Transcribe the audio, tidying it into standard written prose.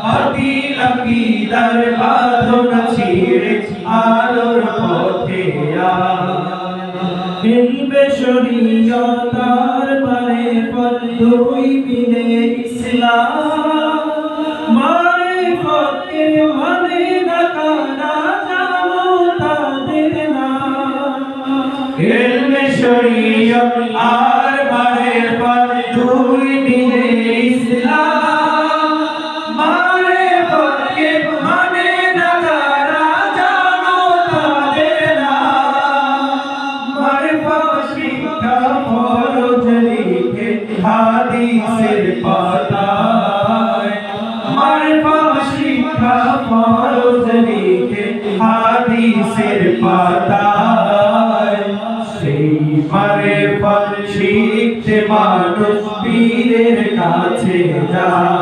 বাতিল আকীদার বাঁধন ছিঁড়ে আলোর পথে ইলমে শরীয়তার পারে পথ দুই মিলে ইসলাম মারিফতকে মানে না কারা জানো তাদের নাম ইলমে শরীয়ত আর মারিফত দুই মিলে ইসলাম মারিফতকে মানে না কারা জানো তাদের নাম মারিফত শিক্ষা ফরজ লিখে হাদিসের পাতায় মারিফত শিক্ষা ফরজ লিখে হাদিসের পাতায় সেই মারিফত শিখতে মানুষ পীরের কাছে যায়।